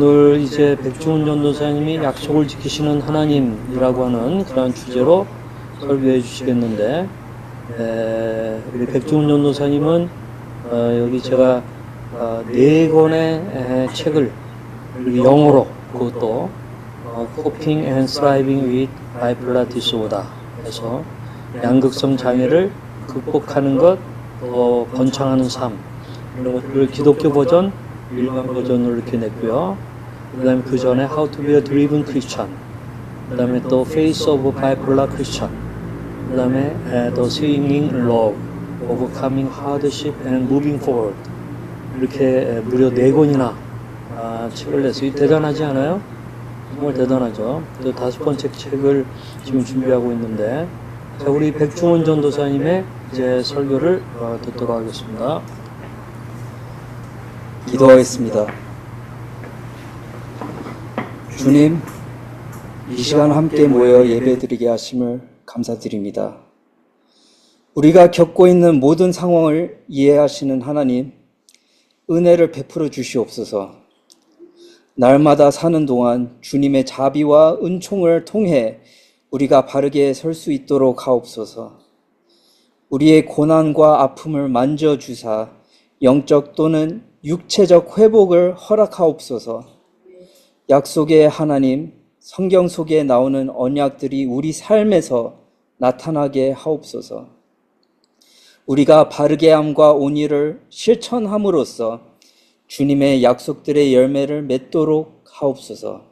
오늘 이제 백종원 전도사님이 약속을 지키시는 하나님이라고 하는 그런 주제로 설교해 주시겠는데, 우리 백종원 전도사님은 여기 제가 4권의 책을 영어로, 그것도 Coping and Thriving with Bipolar Disorder 해서 양극성 장애를 극복하는 것, 번창하는 삶, 이런 것들을 기독교 버전, 일반 버전으로 이렇게 냈고요. 그 다음에 그 전에 How to be a Driven Christian, 그 다음에 또 Face of a Bipolar Christian, 그 다음에 The Singing Love, Overcoming Hardship and Moving Forward, 이렇게 무려 4권이나 책을 냈어요. 대단하지 않아요? 정말 대단하죠. 또 5번째 책을 지금 준비하고 있는데, 자, 우리 백종원 전도사님의 이제 설교를 듣도록 하겠습니다. 기도하겠습니다. 주님, 이 시간 함께 모여 예배드리게 하심을 감사드립니다. 우리가 겪고 있는 모든 상황을 이해하시는 하나님, 은혜를 베풀어 주시옵소서. 날마다 사는 동안 주님의 자비와 은총을 통해 우리가 바르게 설 수 있도록 하옵소서. 우리의 고난과 아픔을 만져주사 영적 또는 육체적 회복을 허락하옵소서. 약속의 하나님, 성경 속에 나오는 언약들이 우리 삶에서 나타나게 하옵소서. 우리가 바르게 함과 온유를 실천함으로써 주님의 약속들의 열매를 맺도록 하옵소서.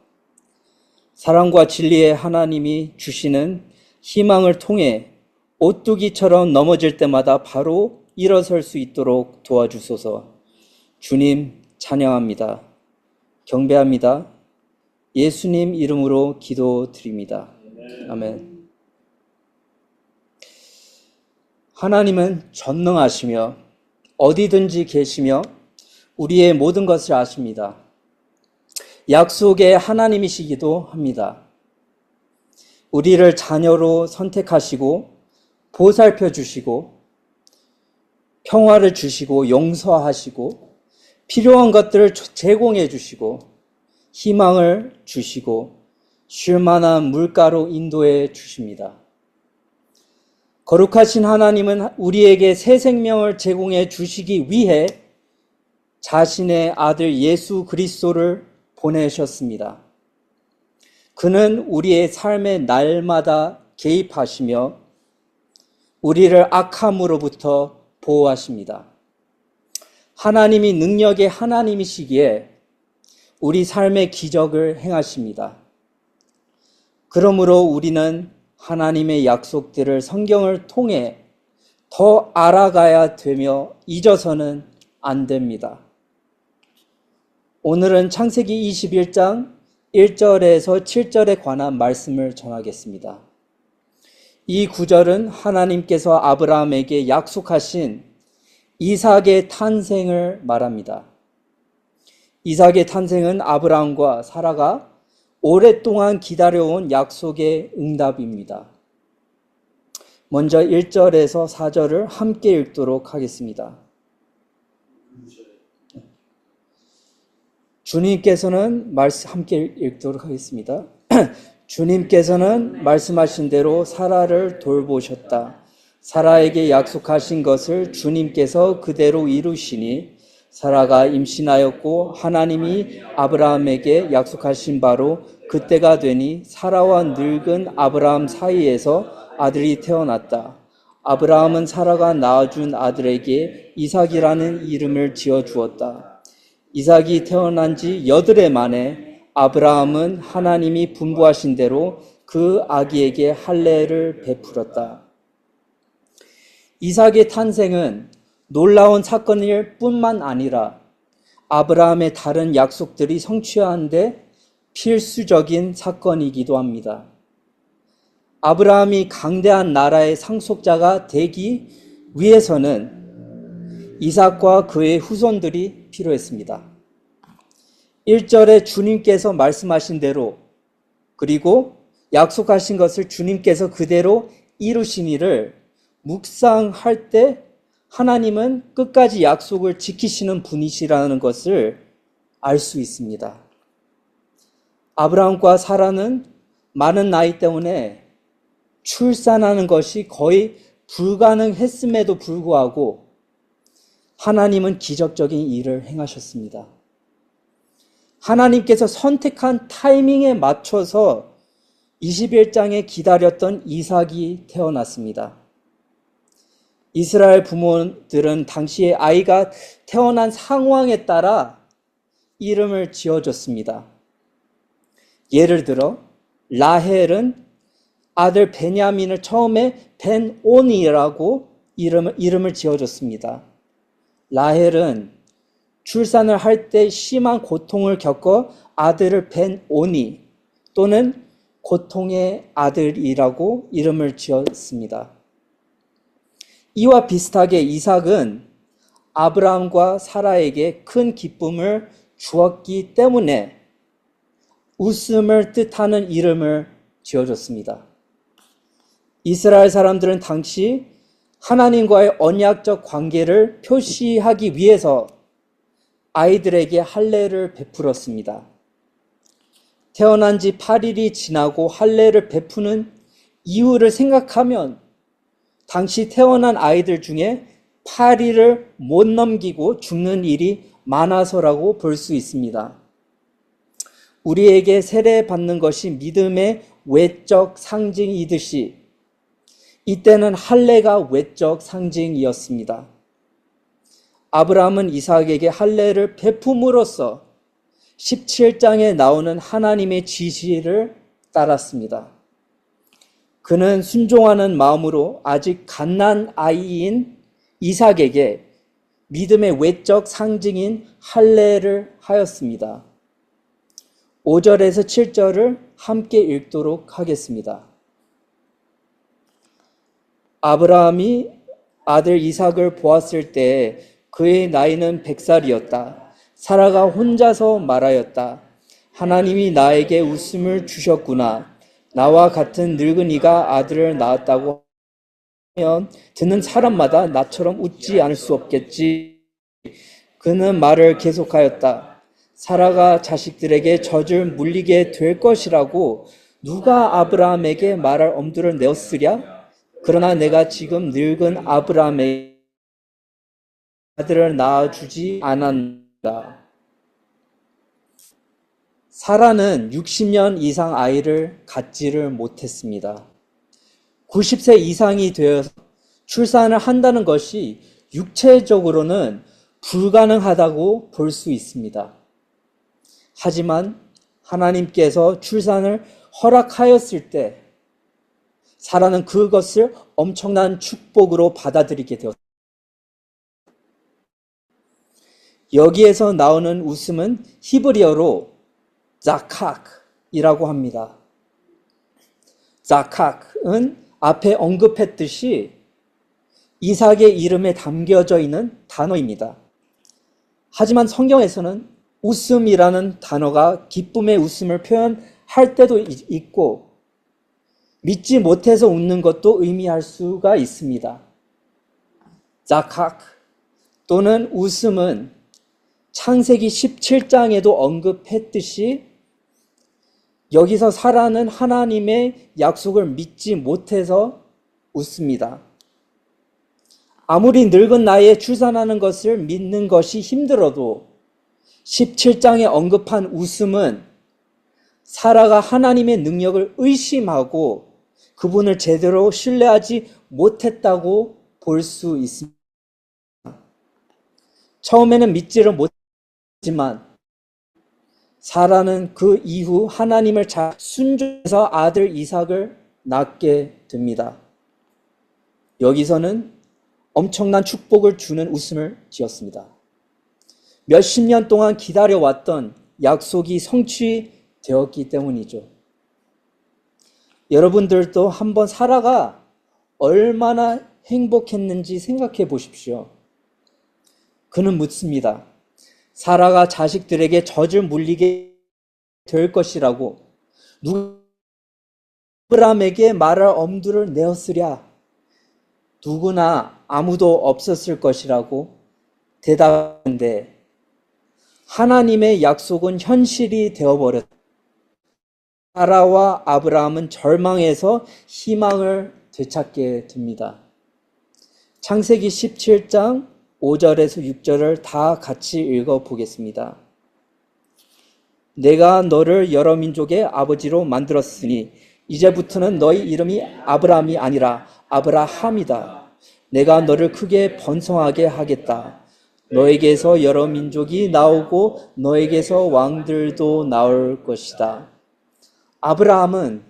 사랑과 진리의 하나님이 주시는 희망을 통해 오뚜기처럼 넘어질 때마다 바로 일어설 수 있도록 도와주소서. 주님 찬양합니다. 경배합니다. 예수님 이름으로 기도드립니다. 아멘. 하나님은 전능하시며 어디든지 계시며 우리의 모든 것을 아십니다. 약속의 하나님이시기도 합니다. 우리를 자녀로 선택하시고 보살펴 주시고 평화를 주시고 용서하시고 필요한 것들을 제공해 주시고 희망을 주시고 쉴 만한 물가로 인도해 주십니다. 거룩하신 하나님은 우리에게 새 생명을 제공해 주시기 위해 자신의 아들 예수 그리스도를 보내셨습니다. 그는 우리의 삶의 날마다 개입하시며 우리를 악함으로부터 보호하십니다. 하나님이 능력의 하나님이시기에 우리 삶의 기적을 행하십니다. 그러므로 우리는 하나님의 약속들을 성경을 통해 더 알아가야 되며 잊어서는 안 됩니다. 오늘은 창세기 21장 1절에서 7절에 관한 말씀을 전하겠습니다. 이 구절은 하나님께서 아브라함에게 약속하신 이삭의 탄생을 말합니다. 이삭의 탄생은 아브라함과 사라가 오랫동안 기다려온 약속의 응답입니다. 먼저 1절에서 4절을 함께 읽도록 하겠습니다. 주님께서는 함께 읽도록 하겠습니다. 주님께서는 말씀하신 대로 사라를 돌보셨다. 사라에게 약속하신 것을 주님께서 그대로 이루시니 사라가 임신하였고 하나님이 아브라함에게 약속하신 바로 그때가 되니 사라와 늙은 아브라함 사이에서 아들이 태어났다. 아브라함은 사라가 낳아준 아들에게 이삭이라는 이름을 지어주었다. 이삭이 태어난 지 8해 만에 아브라함은 하나님이 분부하신 대로 그 아기에게 할례를 베풀었다. 이삭의 탄생은 놀라운 사건일 뿐만 아니라 아브라함의 다른 약속들이 성취하는데 필수적인 사건이기도 합니다. 아브라함이 강대한 나라의 상속자가 되기 위해서는 이삭과 그의 후손들이 필요했습니다. 1절에 주님께서 말씀하신 대로 그리고 약속하신 것을 주님께서 그대로 이루시니를 묵상할 때 하나님은 끝까지 약속을 지키시는 분이시라는 것을 알 수 있습니다. 아브라함과 사라는 많은 나이 때문에 출산하는 것이 거의 불가능했음에도 불구하고 하나님은 기적적인 일을 행하셨습니다. 하나님께서 선택한 타이밍에 맞춰서 21장에 기다렸던 이삭이 태어났습니다. 이스라엘 부모들은 당시에 아이가 태어난 상황에 따라 이름을 지어줬습니다. 예를 들어 라헬은 아들 베냐민을 처음에 벤오니라고 이름을 지어줬습니다. 라헬은 출산을 할 때 심한 고통을 겪어 아들을 벤오니 또는 고통의 아들이라고 이름을 지었습니다. 이와 비슷하게 이삭은 아브라함과 사라에게 큰 기쁨을 주었기 때문에 웃음을 뜻하는 이름을 지어줬습니다. 이스라엘 사람들은 당시 하나님과의 언약적 관계를 표시하기 위해서 아이들에게 할례를 베풀었습니다. 태어난 지 8일이 지나고 할례를 베푸는 이유를 생각하면 당시 태어난 아이들 중에 8일을 못 넘기고 죽는 일이 많아서라고 볼 수 있습니다. 우리에게 세례받는 것이 믿음의 외적 상징이듯이 이때는 할례가 외적 상징이었습니다. 아브라함은 이삭에게 할례를 베품으로써 17장에 나오는 하나님의 지시를 따랐습니다. 그는 순종하는 마음으로 아직 갓난 아이인 이삭에게 믿음의 외적 상징인 할례를 하였습니다. 5절에서 7절을 함께 읽도록 하겠습니다. 아브라함이 아들 이삭을 보았을 때 그의 나이는 100살이었다. 사라가 혼자서 말하였다. 하나님이 나에게 웃음을 주셨구나. 나와 같은 늙은이가 아들을 낳았다고 하면 듣는 사람마다 나처럼 웃지 않을 수 없겠지. 그는 말을 계속하였다. 사라가 자식들에게 젖을 물리게 될 것이라고 누가 아브라함에게 말할 엄두를 내었으랴? 그러나 내가 지금 늙은 아브라함에게 아들을 낳아주지 않았다. 사라는 60년 이상 아이를 갖지를 못했습니다. 90세 이상이 되어서 출산을 한다는 것이 육체적으로는 불가능하다고 볼 수 있습니다. 하지만 하나님께서 출산을 허락하였을 때 사라는 그것을 엄청난 축복으로 받아들이게 되었습니다. 여기에서 나오는 웃음은 히브리어로 자카크이라고 합니다. 자카크는 앞에 언급했듯이 이삭의 이름에 담겨져 있는 단어입니다. 하지만 성경에서는 웃음이라는 단어가 기쁨의 웃음을 표현할 때도 있고 믿지 못해서 웃는 것도 의미할 수가 있습니다. 자카크 또는 웃음은 창세기 17장에도 언급했듯이 여기서 사라는 하나님의 약속을 믿지 못해서 웃습니다. 아무리 늙은 나이에 출산하는 것을 믿는 것이 힘들어도 17장에 언급한 웃음은 사라가 하나님의 능력을 의심하고 그분을 제대로 신뢰하지 못했다고 볼 수 있습니다. 처음에는 믿지를 못했지만 사라는 그 이후 하나님을 잘 순종해서 아들 이삭을 낳게 됩니다. 여기서는 엄청난 축복을 주는 웃음을 지었습니다. 몇십 년 동안 기다려왔던 약속이 성취되었기 때문이죠. 여러분들도 한번 사라가 얼마나 행복했는지 생각해 보십시오. 그는 묻습니다. 사라가 자식들에게 젖을 물리게 될 것이라고 누가 아브라함에게 말할 엄두를 내었으랴? 누구나 아무도 없었을 것이라고 대답하는데 하나님의 약속은 현실이 되어버렸다. 사라와 아브라함은 절망에서 희망을 되찾게 됩니다. 창세기 17장 5절에서 6절을 다 같이 읽어보겠습니다. 내가 너를 여러 민족의 아버지로 만들었으니 이제부터는 너희 이름이 아브라함이 아니라 아브라함이다. 내가 너를 크게 번성하게 하겠다. 너에게서 여러 민족이 나오고 너에게서 왕들도 나올 것이다. 아브라함은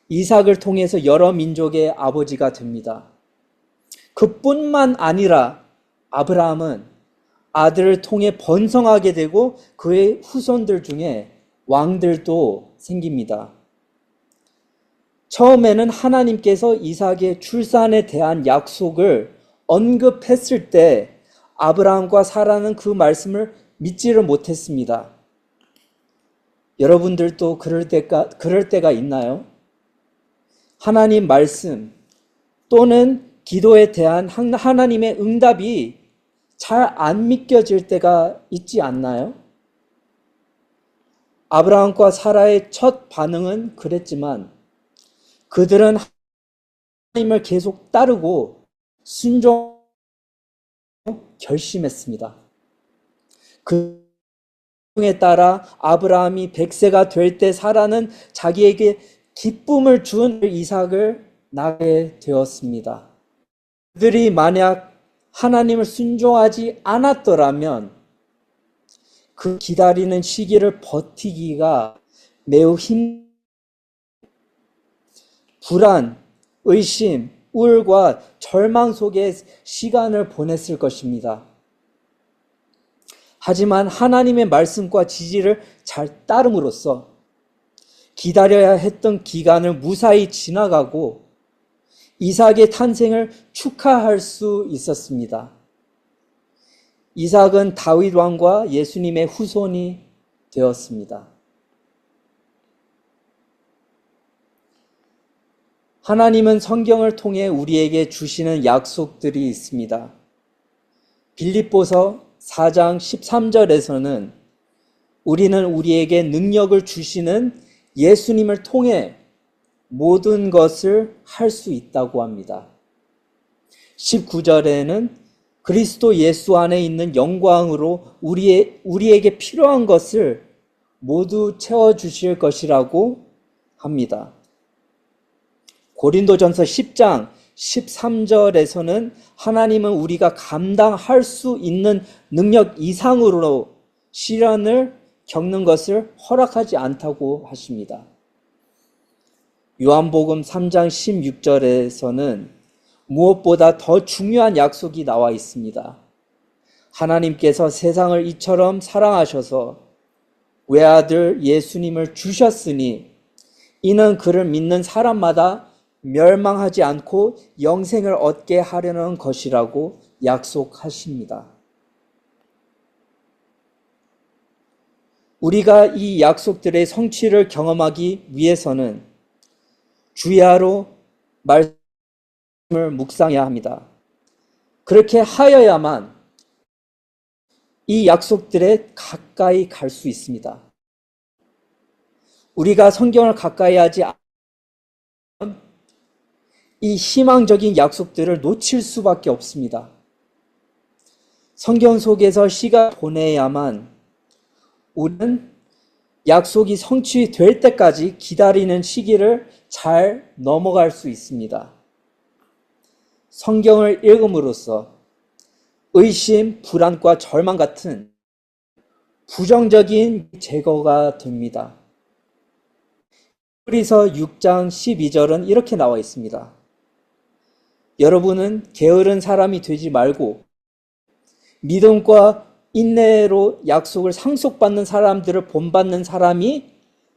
이삭을 통해서 여러 민족의 아버지가 됩니다. 그뿐만 아니라 아브라함은 아들을 통해 번성하게 되고 그의 후손들 중에 왕들도 생깁니다. 처음에는 하나님께서 이삭의 출산에 대한 약속을 언급했을 때 아브라함과 사라는 그 말씀을 믿지를 못했습니다. 여러분들도 그럴 때가 있나요? 하나님 말씀 또는 기도에 대한 하나님의 응답이 잘 안 믿겨질 때가 있지 않나요? 아브라함과 사라의 첫 반응은 그랬지만 그들은 하나님을 계속 따르고 순종 결심했습니다. 그에 따라 아브라함이 100세가 될 때 사라는 자기에게 기쁨을 준 이삭을 낳게 되었습니다. 그들이 만약 하나님을 순종하지 않았더라면 그 기다리는 시기를 버티기가 매우 불안, 의심, 우울과 절망 속에 시간을 보냈을 것입니다. 하지만 하나님의 말씀과 지지를 잘 따름으로써 기다려야 했던 기간을 무사히 지나가고 이삭의 탄생을 축하할 수 있었습니다. 이삭은 다윗 왕과 예수님의 후손이 되었습니다. 하나님은 성경을 통해 우리에게 주시는 약속들이 있습니다. 빌립보서 4장 13절에서는 우리는 우리에게 능력을 주시는 예수님을 통해 모든 것을 할 수 있다고 합니다. 19절에는 그리스도 예수 안에 있는 영광으로 우리에게 필요한 것을 모두 채워주실 것이라고 합니다. 고린도전서 10장 13절에서는 하나님은 우리가 감당할 수 있는 능력 이상으로 시련을 겪는 것을 허락하지 않다고 하십니다. 요한복음 3장 16절에서는 무엇보다 더 중요한 약속이 나와 있습니다. 하나님께서 세상을 이처럼 사랑하셔서 외아들 예수님을 주셨으니 이는 그를 믿는 사람마다 멸망하지 않고 영생을 얻게 하려는 것이라고 약속하십니다. 우리가 이 약속들의 성취를 경험하기 위해서는 주야로 말씀을 묵상해야 합니다. 그렇게 하여야만 이 약속들에 가까이 갈 수 있습니다. 우리가 성경을 가까이 하지 않으면 이 희망적인 약속들을 놓칠 수밖에 없습니다. 성경 속에서 시간 보내야만 우리는 약속이 성취될 때까지 기다리는 시기를 잘 넘어갈 수 있습니다. 성경을 읽음으로써 의심, 불안과 절망 같은 부정적인 제거가 됩니다. 히브리서 6장 12절은 이렇게 나와 있습니다. 여러분은 게으른 사람이 되지 말고 믿음과 인내로 약속을 상속받는 사람들을 본받는 사람이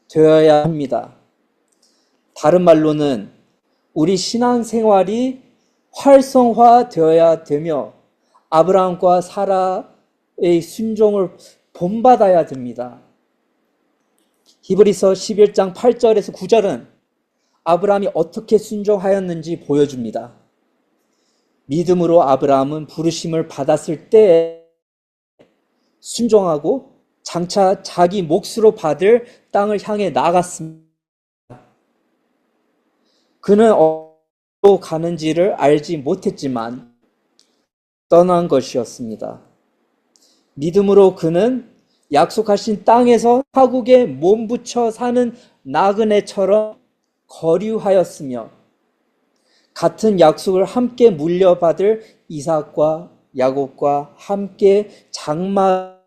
되어야 합니다. 다른 말로는 우리 신앙생활이 활성화되어야 되며 아브라함과 사라의 순종을 본받아야 됩니다. 히브리서 11장 8절에서 9절은 아브라함이 어떻게 순종하였는지 보여줍니다. 믿음으로 아브라함은 부르심을 받았을 때 순종하고 장차 자기 몫으로 받을 땅을 향해 나아갔습니다. 그는 어디로 가는지를 알지 못했지만 떠난 것이었습니다. 믿음으로 그는 약속하신 땅에서 타국에 몸붙여 사는 나그네처럼 거류하였으며 같은 약속을 함께 물려받을 이삭과 야곱과 함께 장마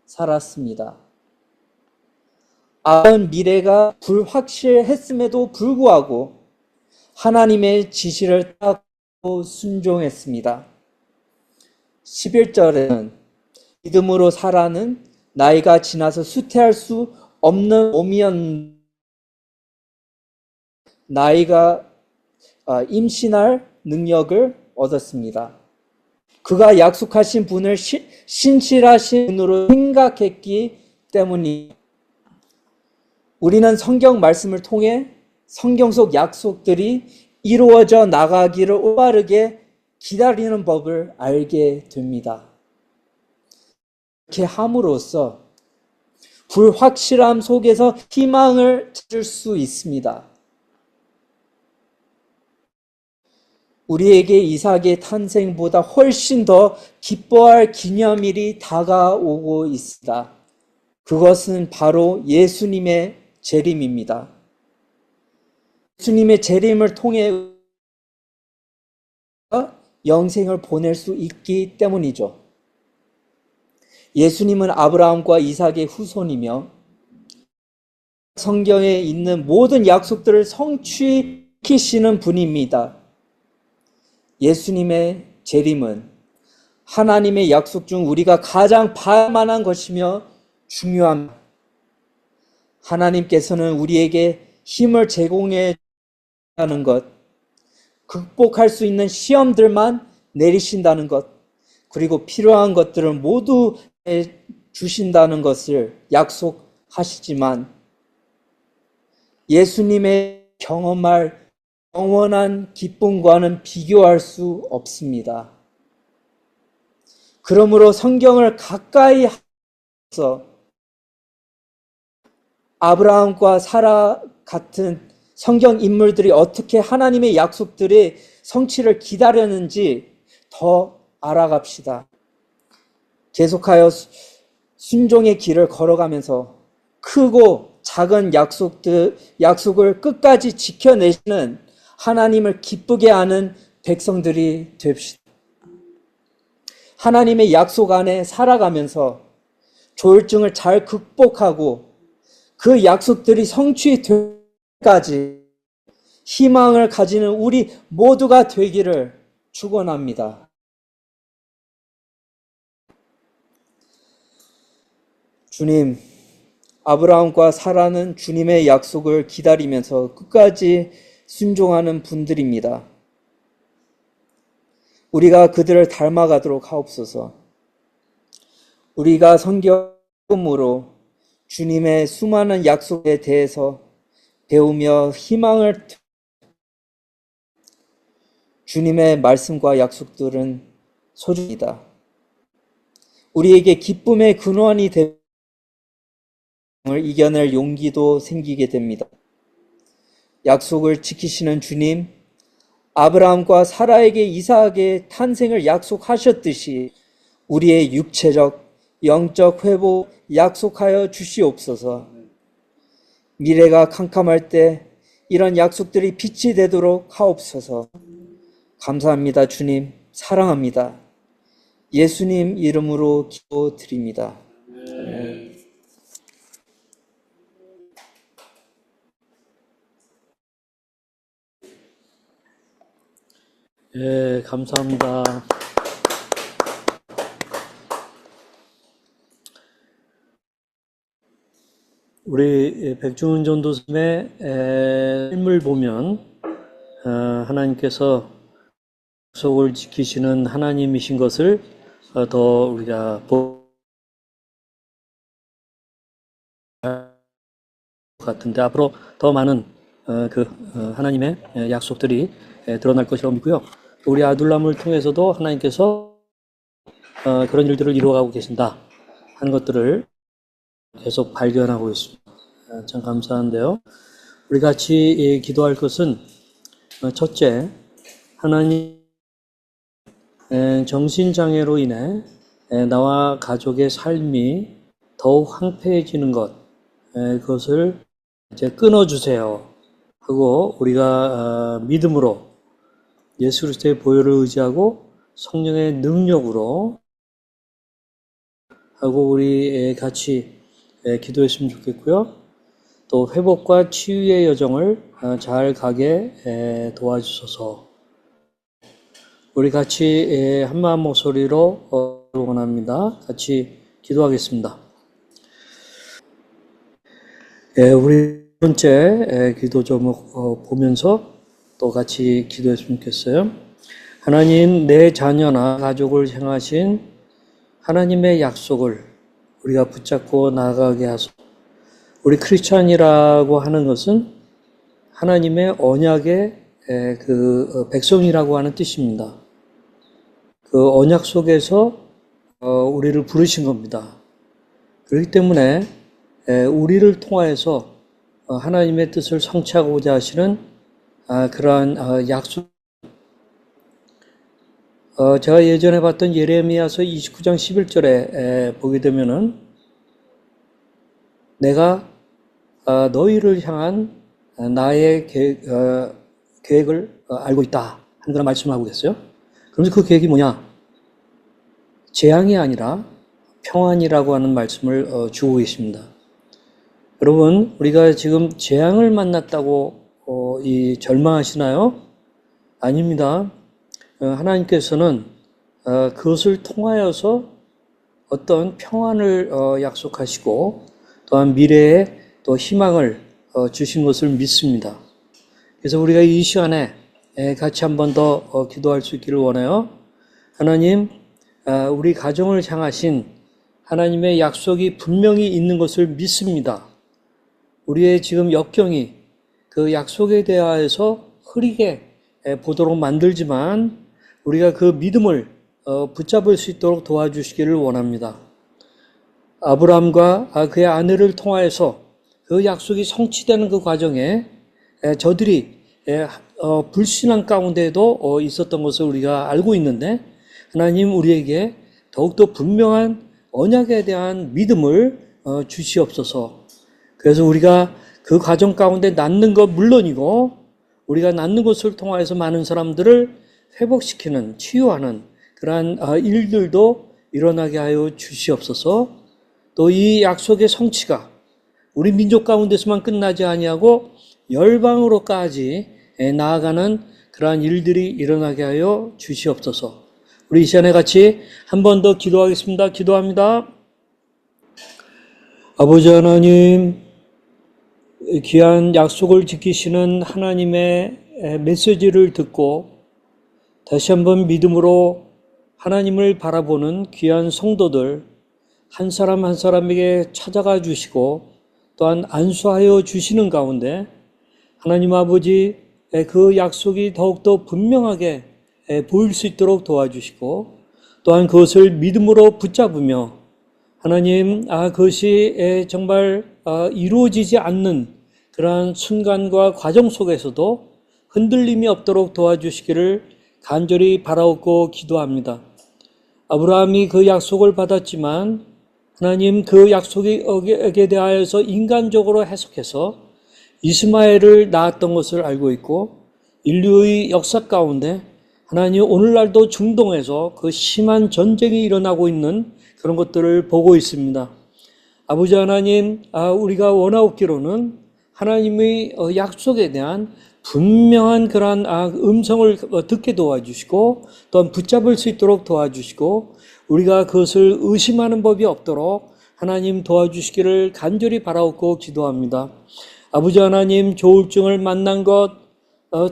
살았습니다. 아브라함은 미래가 불확실했음에도 불구하고 하나님의 지시를 따르고 순종했습니다. 11절에는 믿음으로 사라는 나이가 지나서 수태할 수 없는 몸이었는데 나이가 임신할 능력을 얻었습니다. 그가 약속하신 분을 신실하신 분으로 생각했기 때문이 우리는 성경 말씀을 통해 성경 속 약속들이 이루어져 나가기를 올바르게 기다리는 법을 알게 됩니다. 이렇게 함으로써 불확실함 속에서 희망을 찾을 수 있습니다. 우리에게 이삭의 탄생보다 훨씬 더 기뻐할 기념일이 다가오고 있습니다. 그것은 바로 예수님의 재림입니다. 예수님의 재림을 통해 영생을 보낼 수 있기 때문이죠. 예수님은 아브라함과 이삭의 후손이며 성경에 있는 모든 약속들을 성취시키시는 분입니다. 예수님의 재림은 하나님의 약속 중 우리가 가장 봐야 만한 것이며 중요합니다. 하나님께서는 우리에게 힘을 제공해 주는 것, 극복할 수 있는 시험들만 내리신다는 것, 그리고 필요한 것들을 모두 주신다는 것을 약속하시지만 예수님의 경험할 영원한 기쁨과는 비교할 수 없습니다. 그러므로 성경을 가까이 하면서 아브라함과 사라 같은 성경 인물들이 어떻게 하나님의 약속들의 성취를 기다렸는지 더 알아갑시다. 계속하여 순종의 길을 걸어가면서 크고 작은 약속을 끝까지 지켜내시는 하나님을 기쁘게 하는 백성들이 됩시다. 하나님의 약속 안에 살아가면서 조울증을 잘 극복하고 그 약속들이 성취되기까지 희망을 가지는 우리 모두가 되기를 축원합니다. 주님, 아브라함과 사라는 주님의 약속을 기다리면서 끝까지 순종하는 분들입니다. 우리가 그들을 닮아가도록 하옵소서. 우리가 성경으로 주님의 수많은 약속에 대해서 배우며 희망을 주님의 말씀과 약속들은 소중합니다. 우리에게 기쁨의 근원이 되는 을 이겨낼 용기도 생기게 됩니다. 약속을 지키시는 주님, 아브라함과 사라에게 이삭의 탄생을 약속하셨듯이 우리의 육체적, 영적 회복 약속하여 주시옵소서. 미래가 캄캄할 때 이런 약속들이 빛이 되도록 하옵소서. 감사합니다, 주님. 사랑합니다. 예수님 이름으로 기도드립니다. 예, 감사합니다. 우리 백중훈 전도사님의 삶을 보면 하나님께서 약속을 지키시는 하나님이신 것을 더 우리가 같은데 앞으로 더 많은 하나님의 약속들이 드러날 것이라고 믿고요. 우리 아둘람을 통해서도 하나님께서 그런 일들을 이루어가고 계신다 하는 것들을 계속 발견하고 있습니다. 참 감사한데요. 우리 같이 기도할 것은 첫째, 하나님 정신장애로 인해 나와 가족의 삶이 더욱 황폐해지는 것, 그것을 이제 끊어주세요 하고 우리가 믿음으로 예수 그리스도의 보혈을 의지하고 성령의 능력으로 하고 우리 같이 기도했으면 좋겠고요. 또 회복과 치유의 여정을 잘 가게 도와주소서. 우리 같이 한마음 목소리로 원합니다. 같이 기도하겠습니다. 우리 첫 번째 기도 제목 보면서 또 같이 기도했으면 좋겠어요. 하나님, 내 자녀나 가족을 향하신 하나님의 약속을 우리가 붙잡고 나아가게 하소서. 우리 크리스찬이라고 하는 것은 하나님의 언약의 그 백성이라고 하는 뜻입니다. 그 언약 속에서 우리를 부르신 겁니다. 그렇기 때문에 우리를 통하여서 하나님의 뜻을 성취하고자 하시는 그러한 약속. 제가 예전에 봤던 예레미야서 29장 11절에 보게 되면은 내가 너희를 향한 나의 계획을 알고 있다 하는 그런 말씀을 하고 계세요. 그러면서 그 계획이 뭐냐? 재앙이 아니라 평안이라고 하는 말씀을 주고 계십니다. 여러분, 우리가 지금 재앙을 만났다고 절망하시나요? 아닙니다. 하나님께서는 그것을 통하여서 어떤 평안을 약속하시고 또한 미래에 또 희망을 주신 것을 믿습니다. 그래서 우리가 이 시간에 같이 한 번 더 기도할 수 있기를 원해요. 하나님, 우리 가정을 향하신 하나님의 약속이 분명히 있는 것을 믿습니다. 우리의 지금 역경이 그 약속에 대하여서 흐리게 보도록 만들지만 우리가 그 믿음을 붙잡을 수 있도록 도와주시기를 원합니다. 아브라함과 그의 아내를 통하여서 그 약속이 성취되는 그 과정에 저들이 불신앙 가운데도 있었던 것을 우리가 알고 있는데 하나님 우리에게 더욱더 분명한 언약에 대한 믿음을 주시옵소서. 그래서 우리가 그 과정 가운데 낳는 것 물론이고 우리가 낳는 것을 통하여서 많은 사람들을 회복시키는 치유하는 그러한 일들도 일어나게 하여 주시옵소서. 또 이 약속의 성취가 우리 민족 가운데서만 끝나지 아니하고 열방으로까지 나아가는 그러한 일들이 일어나게 하여 주시옵소서. 우리 이 시간에 같이 한 번 더 기도하겠습니다. 기도합니다. 아버지 하나님, 귀한 약속을 지키시는 하나님의 메시지를 듣고 다시 한번 믿음으로 하나님을 바라보는 귀한 성도들 한 사람 한 사람에게 찾아가 주시고 또한 안수하여 주시는 가운데 하나님 아버지 그 약속이 더욱더 분명하게 보일 수 있도록 도와주시고 또한 그것을 믿음으로 붙잡으며 하나님 그것이 정말 이루어지지 않는 그러한 순간과 과정 속에서도 흔들림이 없도록 도와주시기를 간절히 바라옵고 기도합니다. 아브라함이 그 약속을 받았지만 하나님 그 약속에 대하여서 인간적으로 해석해서 이스마엘을 낳았던 것을 알고 있고 인류의 역사 가운데 하나님 오늘날도 중동에서 그 심한 전쟁이 일어나고 있는 그런 것들을 보고 있습니다. 아버지 하나님, 우리가 원하옵기로는 하나님의 약속에 대한 분명한 그러한 음성을 듣게 도와주시고 또한 붙잡을 수 있도록 도와주시고 우리가 그것을 의심하는 법이 없도록 하나님 도와주시기를 간절히 바라옵고 기도합니다. 아버지 하나님, 조울증을 만난 것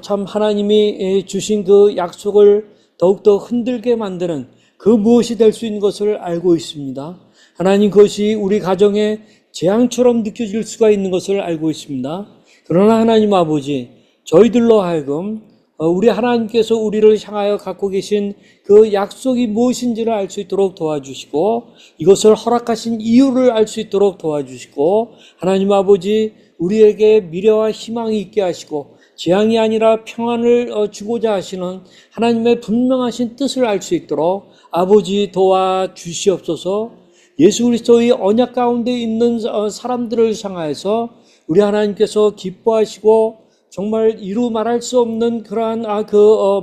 참 하나님이 주신 그 약속을 더욱더 흔들게 만드는 그 무엇이 될 수 있는 것을 알고 있습니다. 하나님, 그것이 우리 가정의 재앙처럼 느껴질 수가 있는 것을 알고 있습니다. 그러나 하나님 아버지, 저희들로 하여금 우리 하나님께서 우리를 향하여 갖고 계신 그 약속이 무엇인지를 알 수 있도록 도와주시고 이것을 허락하신 이유를 알 수 있도록 도와주시고 하나님 아버지, 우리에게 미래와 희망이 있게 하시고 재앙이 아니라 평안을 주고자 하시는 하나님의 분명하신 뜻을 알 수 있도록 아버지 도와주시옵소서. 예수 그리스도의 언약 가운데 있는 사람들을 향하여서 우리 하나님께서 기뻐하시고 정말 이루 말할 수 없는 그러한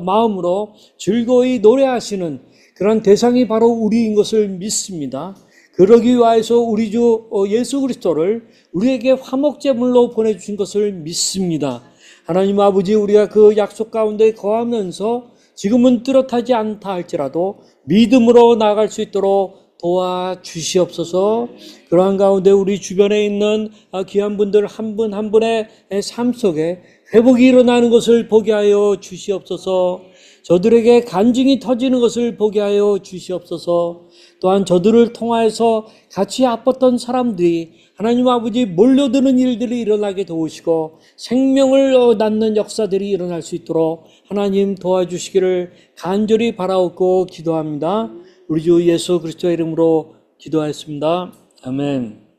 마음으로 즐거이 노래하시는 그러한 대상이 바로 우리인 것을 믿습니다. 그러기 위하여서 우리 주 예수 그리스도를 우리에게 화목제물로 보내주신 것을 믿습니다. 하나님 아버지, 우리가 그 약속 가운데 거하면서 지금은 뚜렷하지 않다 할지라도 믿음으로 나아갈 수 있도록 도와주시옵소서. 그러한 가운데 우리 주변에 있는 귀한 분들 한 분 한 분의 삶 속에 회복이 일어나는 것을 보게 하여 주시옵소서. 저들에게 간증이 터지는 것을 보게 하여 주시옵소서. 또한 저들을 통하여서 같이 아팠던 사람들이 하나님 아버지 몰려드는 일들이 일어나게 도우시고 생명을 낳는 역사들이 일어날 수 있도록 하나님 도와주시기를 간절히 바라옵고 기도합니다. 우리 주 예수 그리스도의 이름으로 기도하였습니다. 아멘.